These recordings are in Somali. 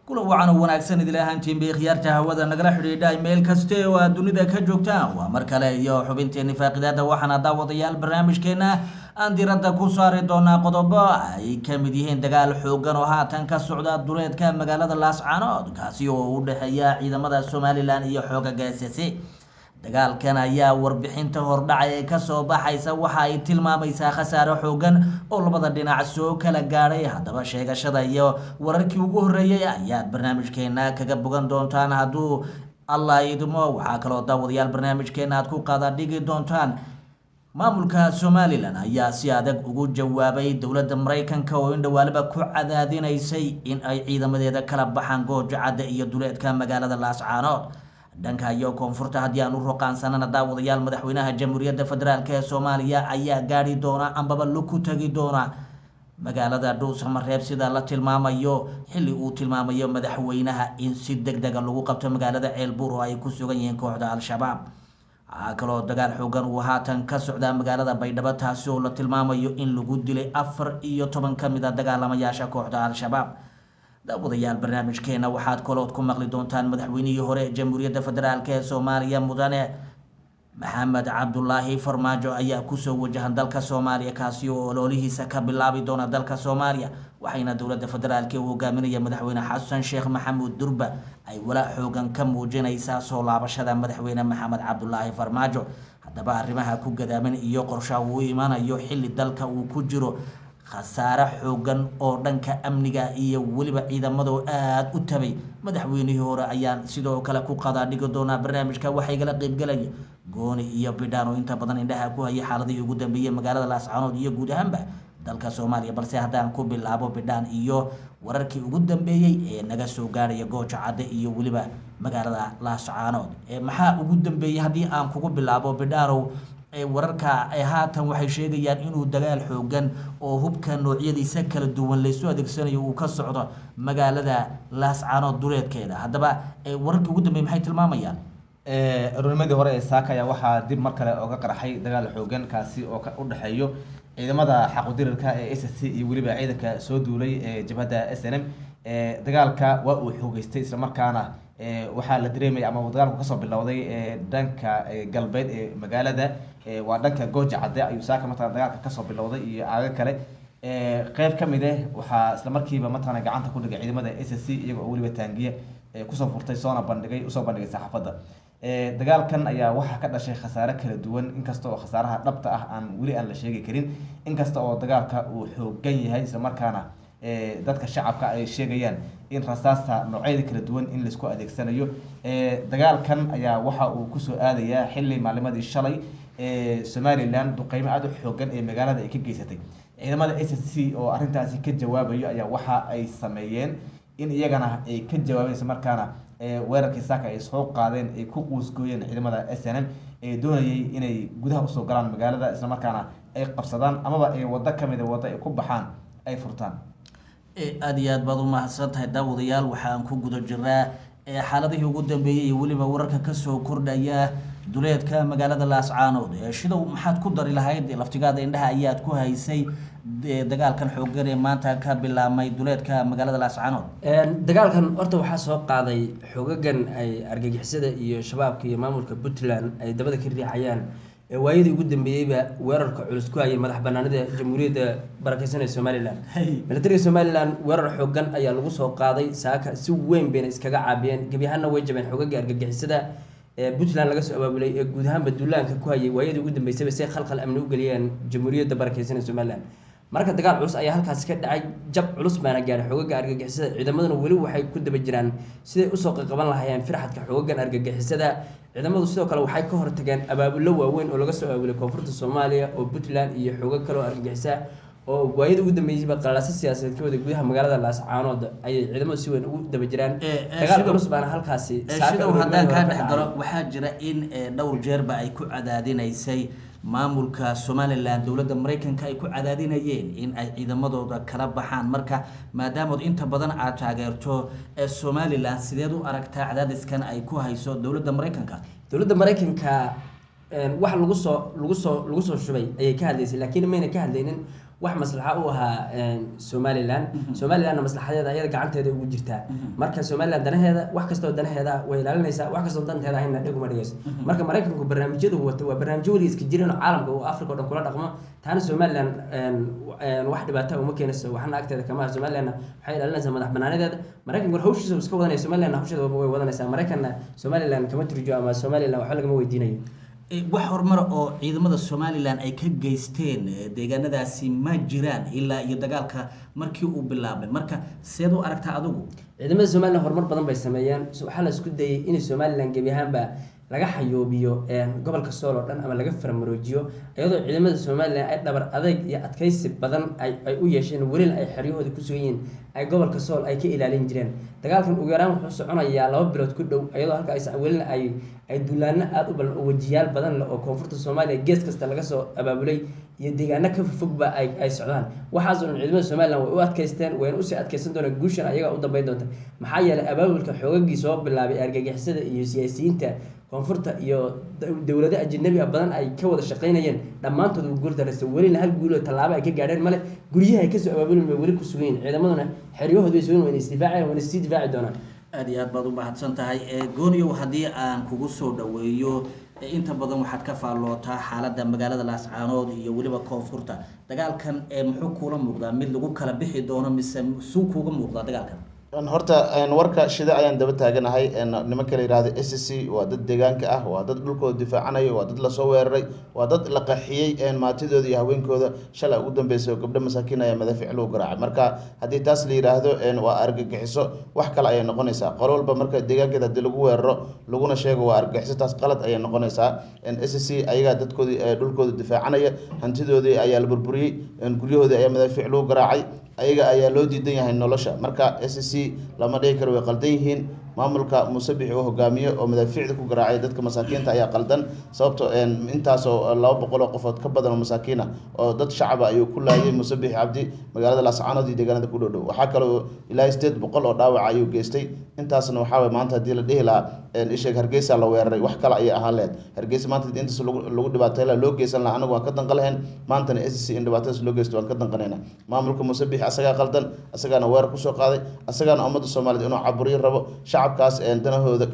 kula wacan oo wanaagsan idil ahaantiin bay khiyaarta hawada nagala xidhiidha meel kaste oo aad dunida ka joogtaan waa mar kale iyo xubinteena faaqidaada waxaana daawadayaal barnaamijkeena aan diradda ku saari doonaa qodobo ay ka mid yihiin dagaal xoogan oo haatan ka socda duleedka magaalada Laascaanood kaasi oo u dhaxeeya ciidamada Somaliland iyo xoogagga SSC dagaalkan ayaa warbixinta hordhacay ee ka soo baxaysa waxa ay tilmaamaysaa khasaare xoogan oo labada dhinac soo kala gaaray haddaba sheegashada iyo wararkii ugu horeeyay ayaa barnaamijkeena kaga bogan doontaan hadduu Allah idmo waxa kale oo daawadayaal barnaamijkeena aad ku qaada dhigi doontaan maamulka Somaliland ayaa si adag ugu jawaabay dowladda Mareykanka oo in dhawaalba ku cadaadinaysay in ay ciidamadeeda kala baxaan Goojacada iyo duleedka magaalada Laascaanood dhanka iyo koonfurta haddii aan u roqaansanana daawadayaal madaxweynaha jamhuuriyadda federaalka ee Soomaaliya ayaa gaari doona ambaba ku tagi doona magaalada Dhuusamareeb sida la tilmaamayo xilli uu tilmaamayo madaxweynaha in si degdeg ah lagu qabto magaalada Ceelbuur oo ay ku sugan yihiin kooxda Al-Shabaab kaloo dagaal xoogan uu haatan ka socda magaalada Baydhabo taasi oo la tilmaamayo in lagu dilay 14 ka mid ah dagaalamayaasha kooxda Al-Shabaab daawadayaal barnaamijkeena waxaad kalood ku maqli doontaan madaxweynihii hore jamhuuriyadda federaalka ee Soomaaliya mudane Maxamed Cabdullaahi Farmaajo ayaa ku soo wajahan dalka Soomaaliya kaasi oo ololihiisa ka bilaabi doona dalka Soomaaliya waxayna dowladda federaalka uu hogaaminaya madaxweyne Xasan Sheekh Maxamuud Durba ay walaac xoogan ka muujinaysaa soo laabashada madaxweyne Maxamed Cabdullaahi Farmaajo haddaba arrimaha ku gadaaman iyo qorshaha uu imaanayo xilli dalka uu ku jiro khasaare xoogan oo dhanka amniga iyo waliba ciidamada aad u tabay madaxweynihii hore ayaan sidoo kale ku qadaa dhigi doona barnaamijka waxa igala qayb galay gooni iyo bidhaan oo inta badan indhaha ku haya xaaladii ugu dambeeyay magaalada Laascaanood iyo guud ahaanba dalka Soomaaliya balse haddaan ku bilaabo bidhaan iyo wararkii ugu dambeeyay ee naga soo gaaraya Goojacada iyo waliba magaalada Laascaanood maxaa ugu dambeeyay haddii aan kugu bilaabo bidhaanow wararka ay haatan waxay sheegayaan inuu dagaal xoogan oo hubka noocyadiisa kala duwan la soo adeegsanayo uu ka socdo magaalada Laascaanood duleedkeeda haddaba wararkii ugu dambeeyay maxay tilmaamayaan ururnimadii hore ee Saaka ayaa waxaa dib mar kale uga qarxay dagaal xoogan kaasi oo u dhaxeeyo ciidamada xaquudirirka ee SSC iyo waliba ciidanka soo duulay ee jabhadda SNM dagaalka waa uu xoogaystay isla markaana waxaa la dareemay ama dagaalku ka soo bilowday dhanka galbeed ee magaalada waa dhanka Goojacada ayuu Saaka markaa dagaalka ka soo bilowday iyo aaga kale qayb ka mid ah waxaa isla markiiba markaa gacanta ku dhigay ciidamada SSC iyaga oo waliba taangiye ku soo furtay soona bandhigay u soo bandhigay saxaafadda dagaalkan ayaa waxa ka dhashay khasaare kala duwan inkasta oo khasaaraha dhabta ah aan wali aan la sheegi karin inkasta oo dagaalka uu xoogan yahay isla markaana dadka shacabka ay sheegayaan in rasaasta noocyada kala duwan in la isku adeegsanayo dagaalkan ayaa waxa uu ku soo aadayaa xilli maalimadii shalay Somaliland duqeymo aad u xoogan ee magaalada ay ka geysatay ciidamada SSC oo arintaasi ka jawaabayo ayaa waxa ay sameeyeen in iyagana ay ka jawaabeen markaana weerarkii Saaka ay soo qaadeen ay ku quusgooyeen ciidamada SNM ee doonayay inay gudaha u soo galaan magaalada isla markaana ay qabsadaan amaba ay wada kamid ah wada ay ku baxaan ay furtaan aad iyo aad baad u mahadsantahay daawadayaal waxaan ku guda jiraa xaaladihii ugu dambeeyay iyo waliba wararka ka soo kordhaya duleedka magaalada Laascaanood shidow maxaad ku dari lahayd laftigaada indhaha ayaad ku haysay dagaalkan xoogan ee maanta ka bilaabmay duleedka magaalada Laascaanood dagaalkan horta waxaa soo qaaday xoogagan ay argagixisada iyo shabaabka iyo maamulka Puntland ay dabada ka riixayaan waayadii ugu dambeeyayba weerarka culus ku hayay madax banaanida jamhuuriyadda barakeysan ee Somaliland militariga Somaliland weerar xoogan ayaa lagu soo qaaday Saaka si weyn bayna iskaga caabiyeen gabi ahaanna way jabeen xoogaga argagixisada Puntland laga soo abaabulay ee guud ahaanba duulaanka ku hayay waayadii ugu dambeysay si khalkhal amni u galiyeen jamhuuriyadda barakeysan ee Somaliland marka dagaal culus ayaa halkaas ka dhacay jab culus baana gaaray xoogaga argagixisada ciidamaduna wali waxay ku daba jiraan siday u soo qaban lahaayeen firxadka xoogagan argagixisada ciidamadu sidoo kale waxay ka hortageen abaabulo waaweyn oo laga soo abaabulay koonfurta Soomaaliya oo Puntland iyo xoogag kale oo argagixisa oo waayada ugu dambeeyay qalaas siyaasadeed ka wada gudaha magaalada Laascaanood ay ciidamadu si weyn ugu daba jiraan dagaal culus baana halkaasi Saaka haddaan ka dhaxdaro waxaa jira in dhowr jeerba ay ku cadaadinaysay maamulka Somaliland dowladda Mareykanka ay ku cadaadinayeen in ay ciidamadooda kala baxaan marka maadaama inta badan aad taageerto Somaliland sideed u aragtaa cadaadiskan ay ku hayso dowladda Mareykanka wax lagu soo shubay ayay ka hadlaysay laakiin mayna ka hadlaynin wax maslaxa u ahaa somalilandna maslaxadeeda ayada gacanteeda ugu jirtaa marka somaliland danaheeda wax kastoo danaheeda way ilaalinaysaa wax kastoo danteeda hayna dheguma dhigayso marka maraykanku barnaamijyadu wato waa barnaamijyo weligiis ka jirin oo caalamka oo africa oo dhan kula dhaqmo taana somaliland wax dhibaato uma keenayso waxna agteeda kama aha somalilandna waxay ilaalinaysaa madax banaanadeeda maraykanku war hawshiisa iska wadanaya somalilandna hawsheeda way wadanaysaa maraykanna somaliland kama turjo ama somaliland waxba lagama weydiinayo wax horumar oo ciidamada Somaliland ay ka geysteen deegaanadaasi ma jiraan ilaa iyo dagaalka markii uu bilaabay marka seed u aragtaa adigu ciidamada Somaliland horumar badan bay sameeyeen waxa la isku dayay in Somaliland gebi ahaanba laga xayoobiyo gobolka Sool oo dhan ama laga farmaroojiyo iyadoo ciidamada Somaliland ay dhabar adeeg iyo adkaysi badan ay u yeesheen wariil ay xeriyahooda ku sugan yihiin ay gobolka Sool ay ka ilaalin jireen dagaalkan ugu yaraan wuxuu soconayaa 2 bilood ku dhow iyadoo halka ay wariil ay duulaana aad u badan oo wajiyaal badan oo koonfurta Soomaaliya gees kasta laga soo abaabulay iyo deegaano ka fogba ay socdaan waxaas oo ciidamada Somaliland way u adkaysteen way u sii adkaysan doonaan guushan ayaga u dambeyn doonta maxaa yeelay abaabulka xoogagii soo bilaabay argagixisada iyo siyaasiyiinta koonfurta iyo dawladaha ajnabi badan ay ka wada shaqeynayeen dhamaantood uu guul dareystay waliina hal guul oo talaabo ay ka gaadheen male guriyaha ay ka soo abaabulmay wali ku sugan ciidamaduna xeriyahoodu ay sugan wayna isdifaacayaan wayna sii difaaci doonaan aad iyo aad baad u mahadsan tahay gooniyow haddii aan kugu soo dhaweeyo inta badan waxaad ka faallootaa xaaladda magaalada Laascaanood iyo waliba koonfurta dagaalkan muxuu kula muuqdaa mid lagu kala bixi doono mise suu kuuga muuqdaa dagaalkan horta warka shida ayaan daba taaganahay nimanka la yiraahdo SSC waa dad deegaanka ah waa dad dhulkooda difaacanayo waa dad la soo weeraray waa dad la qaxiyay maatidooda iyo haweenkooda shalay ugu dambeysay gabdho masaakiin ayaa madaafiic lagu garaacay marka haddii taas la yiraahdo waa argagixiso wax kale ayay noqonaysaa qol walba marka deegaankeeda haddii lagu weeraro laguna sheego waa argagixiso taas qalad ayay noqonaysaa SSC ayaga dadkoodii dhulkooda difaacanaya hantidoodii ayaa la burburiyay guryahoodii ayaa madaafiic lagu garaacay ayaga ayaa loo diidan yahay nolosha marka SSC lama dhigi karo way qaldan yihiin maamulka Musabix oo hogaamiyo oo madaafiicda ku garaacay dadka masaakiinta ayaa qaldan sababtoo intaas oo 200 qofood ka badan oo masaakiina oo dad shacab ah ayuu ku laayay Musabix Cabdi magaalada Laascaanood iyo deegaanada ku dhow waxa kale oo ilaa 800 oo dhaawac ayuu geystay intaasna waxa way maanta hadii la dhihi lahaa isha Hargeysa la weeraray wax kale ay ahaan leed Hargeysa maanta intaas lagu dhibaatay loo geysan la anagu waan ka danqalayn maantana SSC in dhibaatadaas loo geysto waan ka danqanayna maamulka Musabix asaga qaldan asagana weerar ku soo qaaday asagana ummadda Soomaaliyeed inuu caburiyo rabo shacabkaas danahooda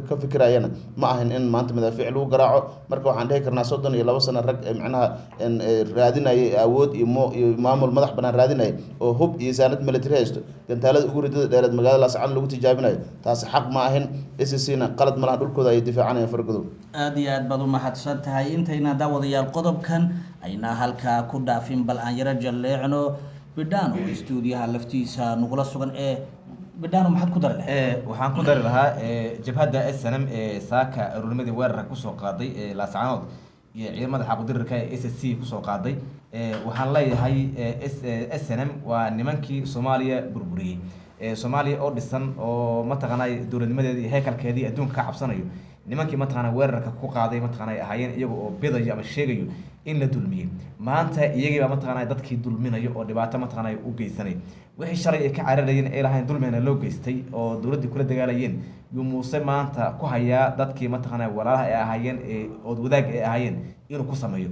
ka fikirayana ma ahan in maanta madaafiic lagu garaaco marka waxaan dhihi karnaa 32 sano rag macnaha raadinayay awood iyo maamul madax banaan raadinayay oo hub iyo saanad military haysto gantaalada ugu ridada dheeraad magaalada Laascaanood lagu tijaabinayo taas xaq ma ahan SSC-na qalad malaha dhulkooda ay difaacanayaan fargodo aad iyo aad baad u mahadsan tahay intayna daawadayaal qodobkan ayna halka ku dhaafin bal aan yara jaleecno bidhaan oo stuudiyaha laftiisa nugula sugan bidhaan maxad ku dari lahayd waxaan ku dari lahaa jabhadda SNM saaka ururnimadii weerarka ku soo qaaday Laascaanood iyo ciidamada xaquudirka SSC ku soo qaaday waxaan leeyahay SNM waa nimankii Soomaaliya burburiyay Soomaaliya oo dhisan oo mataqaanay dawladnimadeedii iyo heekalkeedii adduunka ka cabsanayo nimankii mataqaanay weerarka ku qaaday mataqaanay ahaayeen iyaga oo bidayo ama sheegayo in la dulmiyay maanta iyagii baa mataqaanay dadkii dulminayo oo dhibaato mataqaanay u geysanay wixii shalay ay ka cararayeen ee lahayn dulmeena loo geystay oo dawladdu kula dagaalayeen yu Muuse maanta ku hayaa dadkii mataqaanay walaalaha ay ahaayeen oo wadaag ay ahaayeen inuu ku sameeyo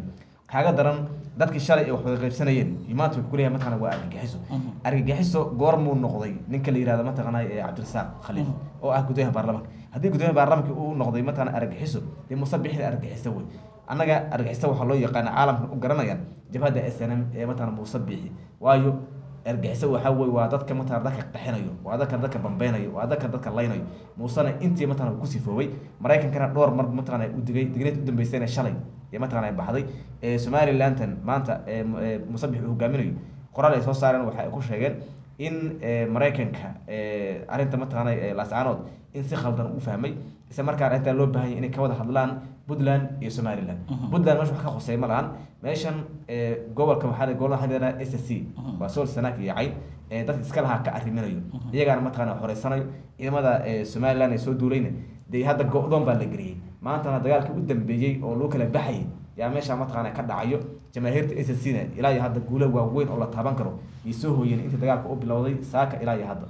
kaaga daran dadkii shalay ay wax wada qaybsanayeen imaantu ku leeyahay mataqaanay waa argagixiso goormuu noqday ninka la yiraahdo mataqaanay Cabdirasaaq Khaliif oo ah gudoomiyaha baarlamaanka haddii gudoomiyaha baarlamaanka uu noqday mataqaanay argagixiso dee Musabix argagixiso way annaga argagixiso waxa loo yaqaan caalamka u garanayaan jabhadda SNM mataqaanay Musabix waayo argagixiso waxa way waa dadka mataqaanay dadka qaxinayo waa dadka bambeynayo waa dadka laynayo Muusana intii mataqaanay ku sifoobay Mareykankana dhowr mar mataqaanay u digreed u dambeysay shalay mataqaanay baxday Somaliland maanta Musabix uu hogaaminayo qoraal ay soo saareen waxa ay ku sheegeen in Mareykanka arinta mataqaanay Laascaanood in si khaldan u fahmay isla markaana inta loo baahan yahay in ka wada hadlaan Puntland iyo Somaliland Puntland meesha ka qorsay ma lahan meeshan gobolka golaha xiriirada SSC waa Sool Sanaag iyo Cayn dadka iska laha ka ariminayo iyagana mataqaanay xoreysanayo ciidamada Somaliland ay soo duulayna day hadda go'doon baa la geliyay maanta dagaalka u dambeeyay oo loo kala baxay yaa meesha mataqaanay ka dhacayo jamaahiirta SSC-na ilaa hadda guulo waaweyn oo la taaban karo iyo soo hooyeen inta dagaalka u bilowday saaka ilaa hadda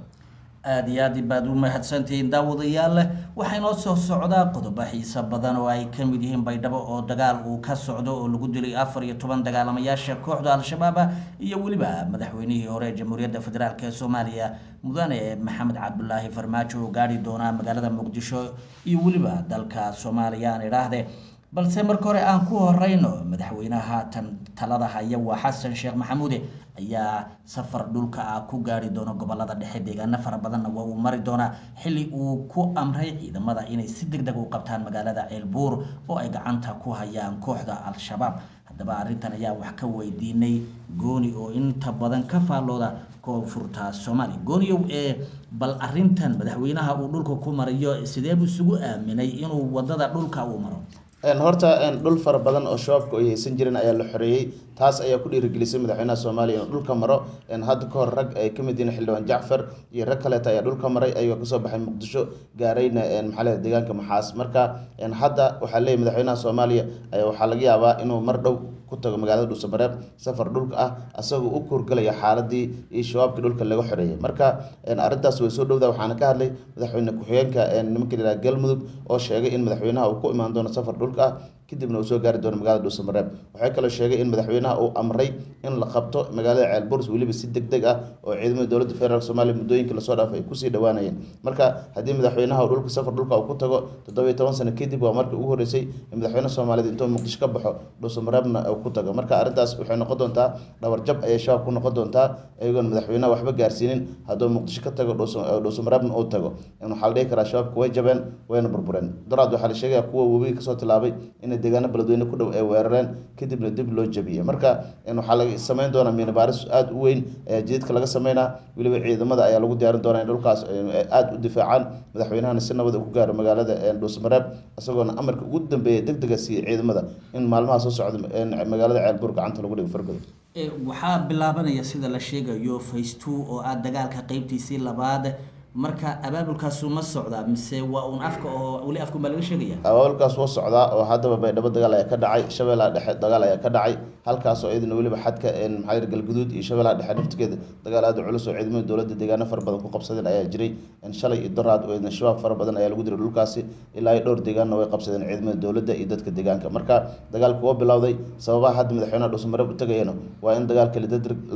aad iyo aad baad u mahadsantihiin daawadayaal waxaa inoo soo socdaa qodobo xiiso badan oo ay ka mid yihiin baydhabo oo dagaal uu ka socdo oo lagu dilay 14 dagaalamayaasha kooxda al-shabaab iyo weliba madaxweynihii hore jamhuuriyadda federaalk ee Soomaaliya mudane Maxamed Cabdullaahi Farmaajo oo gaari doona magaalada Muqdisho iyo weliba dalka Soomaaliya aan idhaahdee balse marka hore aan ku horeyno madaxweynaha talada haya waa Xasan Sheekh Maxamuud ayaa safar dhulka ku gaari doona gobolada dhexe deegaano fara badan oo uu mari doona xilli uu ku amray ciidamada inay si degdeg u qabtaan magaalada Ceelbuur oo ay gacanta ku hayaan kooxda al-shabaab haddaba arrintan ayaa wax ka weydiinay gooni oo inta badan ka faalooda koonfurta Soomaaliya gooniyow bal arrintan madaxweynaha uu dhulka ku marayo sidee buu isugu aaminay inuu wadada dhulka u maro horta dhul fara badan oo shabaabku ay haysan jireen ayaa la xoreeyay taas ayaa ku dhiirigelisay madaxweynaha Soomaaliya inuu dhulka maro hadda ka hor rag ay ka mid yihiin xildhibaan Jacfar iyo rag kale ayaa dhulka maray ayuu ka soo baxay Muqdisho gaarayna maxalada deegaanka Maxaas marka hadda waxa leeyahay madaxweynaha Soomaaliya ayaa waxa laga yaabaa inuu mar dhow ku tago magaalada Dhuusamareeb safar dhulka asagoo u kurgalaya xaaladii iyo shabaabka dhulka laga xoreeyay marka arintaas way soo dhowdaa waxaana ka hadlay madaxweyne ku-xigeenka nimanka la Galmudug oo sheegay in madaxweynaha uu ku imaan doono safar dhulka kadibna uu soo gaari doono magaalada Dhuusamareeb waxay kale sheegay in madaxweynaha uu amray in la qabto magaalada Ceelbuur waliba si degdeg oo ciidamada dowladda federaalka Soomaaliya muddooyinka la soo dhaafay ku sii dhawaanayeen marka hadii madaxweynaha uu dhulka safar dhulka uu ku tago 17 sano kadib waa markii ugu horeysay in madaxweynaha Soomaaliya intuu Muqdisho ka baxo Dhuusamareebna uu ku tago marka arintaas waxay noqon doontaa dhawr jab ay shabaab ku noqon doontaa ayagoon madaxweynaha waxba gaarsiinin haduu Muqdisho ka tago Dhuusamareebna uu tago waxa la dhihi karaa shabaabku way jabeen wayna burbureen daraad waxa la sheegay kuwa webiga ka soo tilaabay in deegaano baladweyne ku dhow ay weerareen kadibna dib loo jabiyay marka waxa laga sameyn doonaa miina baaris aad u weyn jidadka laga sameynaa waliba ciidamada ayaa lagu diyaarin doonaa in dhulkaas aad u difaacaan madaxweynaha si nabad ku gaaro magaalada Dhuusamareeb asagoo amarka ugu dambeeyay degdega si ciidamada in maalmaha soo socda magaalada Ceelbuur gacanta lagu dhigo fargado waxaa bilaabanaya sida la sheegayo phase 2 oo dagaalka qaybtiisii labaad marka abaabulkaas ma socdaa mise waa un afka oo wali afku ma laga sheegaya abaabulkaas waa socdaa oo hadaba baydhabo dagaal ayaa ka dhacay Shabeellaha Dhexe dagaal ayaa ka dhacay halkaas oo idin waliba xadka maxay Galgaduud iyo Shabeellaha Dhexe naftigeeda dagaal aad u culus oo ciidamada dowladda deegaano fara badan ku qabsadeen ayaa jiray shalay iyo daraad oo idin shabaab fara badan ayaa lagu diray dhulkaasi ilaa dhowr deegaano way qabsadeen ciidamada dowladda iyo dadka deegaanka marka dagaalku waa bilowday sababaha hadda madaxweynaha Dhuusamareeb u tagayna waa in dagaalka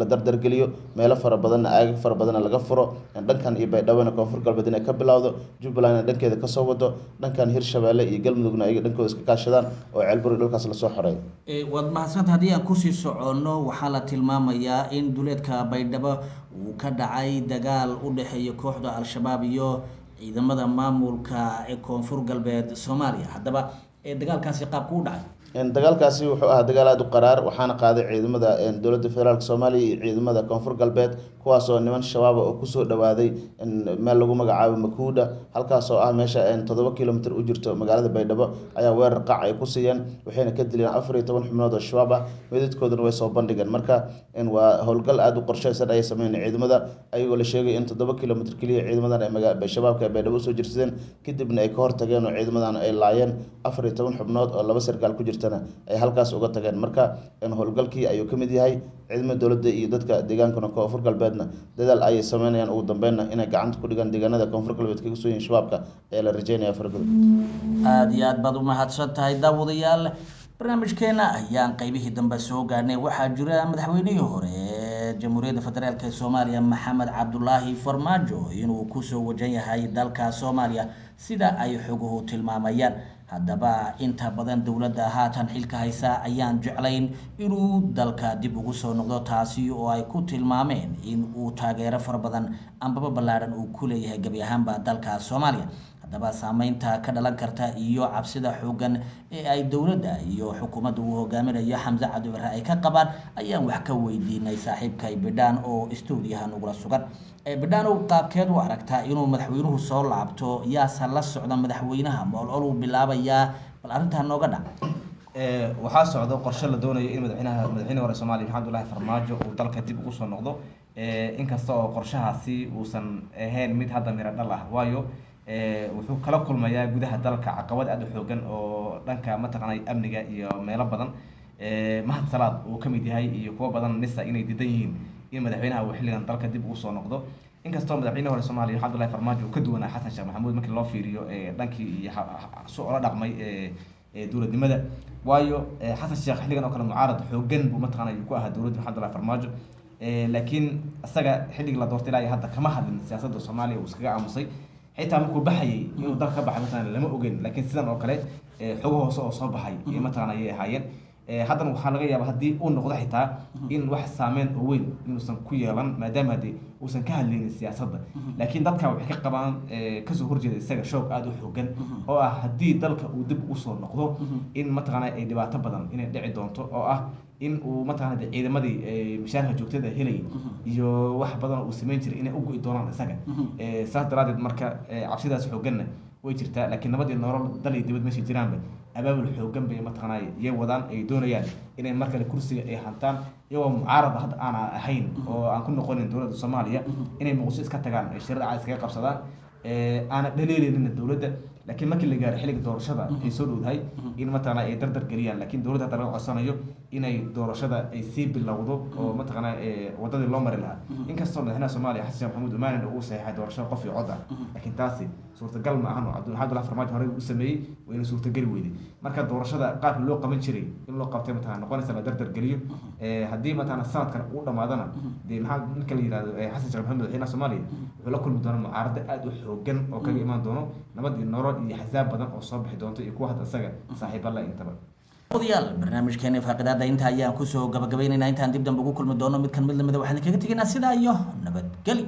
la dardar geliyo meelo fara badan aag fara badan laga furo dhankan iyo baydhabo koonfur galbeed inay ka bilowdo Jubbaland dhankeeda ka soo wado dhankan Hirshabeelle iyo Galmudugna ay dhankooda iska kaashadaan oo Ceelbuur dhulkaas la soo xoreeyo wad mahadsantahay hadii aan ku sii socono waxa la tilmaamayaa in duleedka baydhabo uu ka dhacay dagaal u dhaxeeya kooxda al-shabaab iyo ciidamada maamulka ee koonfur galbeed Soomaaliya haddaba dagaalkaasi qaabku u dhacay dagaalkaasi wuxuu ahaa dagaal aad u qaraar waxaana qaaday ciidamada dowladda federaalka Soomaaliya iyo ciidamada koonfur galbeed kuwaas oo niman shabaab oo ku soo dhawaaday meel lagu magacaabo Makuuda halkaas oo meesha 7 kiiloomitir u jirto magaalada Baydhabo ayaa weerar qac ay ku siiyeen waxayna ka dileen 14 xubnood oo shabaab midkooduna way soo bandhigeen marka waa howlgal aad u qorshaysan ay sameeyeen ciidamada ayagoo la sheegay in 7 kiiloomitir kaliya ciidamadan ay magaalada shabaabka ee Baydhabo soo jirsadeen kadibna ay ka hortageen oo ciidamadan ay laayeen 14 xubnood oo laba sarkaal ku jirtana ay halkaas uga tageen marka howlgalkii ayuu ka mid yahay ciidamada dowladda iyo dadka deegaanka koonfur galbeedna dadaal ay sameynayaan ugu dambeynna inay gacanta ku dhigaan deegaanada koonfur galbeed kaga soo yihiin shabaabka ee la rajeynayaa fargado aad iyo aad baad u mahadsantahay daawadayaal barnaamijkeena ayaan qaybihii dambe soo gaarnay waxaa jira madaxweynihii hore jamhuuriyadda federaalk ee Soomaaliya Maxamed Cabdullaahi Farmaajo inuu ku soo wajan yahay dalka Soomaaliya sida ay xoguhu tilmaamayaan haddaba inta badan dowladda haatan xilka haysa ayaan jeclayn inuu dalka dib ugu soo noqdo taasi oo ay ku tilmaameen in uu taageero fara badan ambaba ballaaran uu ku leeyahay gabi ahaanba dalka Soomaaliya haddaba saameynta ka dhalan karta iyo cabsida xoogan ee ay dowladda iyo xukuumadda uu hogaaminayo Xamza Cabdi Barre ay ka qabaan ayaan wax ka weydiinay saaxiibkay Bidhaan oo stuudiyaha nagula sugan Bidhaan qaabkeed u aragtaa inuu madaxweynuhu soo laabto yaasa la socda madaxweynaha mool uu bilaabayaa bal arrintan nooga dhac waxaa socdo qorshe la doonayo in madaxweynaha hore Soomaaliya Maxamed Cabdullaahi Farmaajo uu dalka dib ugu soo noqdo inkasta oo qorshahaasi uusan ahayn mid hadda miro dhal ah waayo wuxuu kala kulmayaa gudaha dalka caqabad aad u xoogan oo dhanka mataqaanay amniga iyo meelo badan mahad salaad uu ka mid yahay iyo kuwa badan nisa inay diidan yihiin in madaxweynaha uu xilligan dalka dib ugu soo noqdo inkastoo madaxweynaha hore Soomaaliya Cabdullaahi Farmaajo uu ka duwanaa Xasan Sheekh Maxamuud markii loo fiiriyo dhankii iyo soo la dhaqmay dowladnimada waayo Xasan Sheekh xilligan oo kale mucaarad xoogan buu mataqaanay ku ahaa dowladda Cabdullaahi Farmaajo laakiin asaga xilliga la doortay ilaa hadda kama hadlin siyaasadda Soomaaliya uu iskaga aamusay xitaa markuu baxayay inuu dalka ka baxay mataqaanay lama ogeyn laakiin sidan oo kale xogo hoose oo soo baxay iyo mataqaanay ay ahaayeen haddana waxaa laga yaabaa haddii uu noqdo xitaa in wax saameyn oo weyn inuusan ku yeelan maadaama haddii uusan ka hadlaynin siyaasadda laakiin dadka waxay ka qabaan kasoo horjeeda isaga shoog aada u xoogan oo ah haddii dalka uu dib usoo noqdo in mataqaanaa ay dhibaato badan inay dhici doonto oo ah in uu mataqaanaa ciidamadii mushaarka joogtada helay iyo wax badan uu sameyn jiray inay u go'i doonaan isaga saas daraadeed marka cabsidaas xooganna way jirtaa laakiin nabadii nolol dal iyo dibad meesha jiraanba abaabul xoogan bay mataqaanaa iyay wadaan ay doonayaan inay mar kale kursiga ay hantaan iyagoo mucaarad hadda aan ahayn oo aan ku noqonin dowladda Soomaaliya inay muqdisho iska tagaan ay shirada cad iskaga qabsadaan aana dhaleelin dowladda laakiin markii la gaaro xilliga doorashada ay soo dhowdahay in mataqaanaa ay dardar geliyaan laakiin dowladda hadda laga codsanayo inay doorashada ay sii bilowdo oo mataqaanaa wadadii loo mari lahaa inkastoo madaxweynaha Soomaaliya Xasan Sheekh Maxamuud Umaanin uu saxeexay doorashada qof iyo cod ah laakiin taasi suurtagal ma ahan oo Cabdullaahi Farmaajo hore u sameeyay waa inuu suurtagali weyday marka doorashada qaabka loo qaban jiray in loo qabtay mataqaanaa noqonaysa la dardar geliyo haddii mataqaanaa sanadkan uu dhamaadana dee maxaa ninka la yiraahdo Xasan Sheekh Maxamuud madaxweynaha Soomaaliya wuxuu la kulmi doonaa mucaarado aad u xoogan oo kaga imaan doono nabad iyo nolol iyo xisaab badan oo soo bixi doonto iyo kuwa hadda isaga saaxiibo la intaba odayaal barnaamijkeena faaqidaada inta ayaan kusoo gabagabaynaynaa intaan dib dambe ugu kulmi doono mid kan mid lamida waxaan kaga tegaynaa sidaa iyo nabadgelyo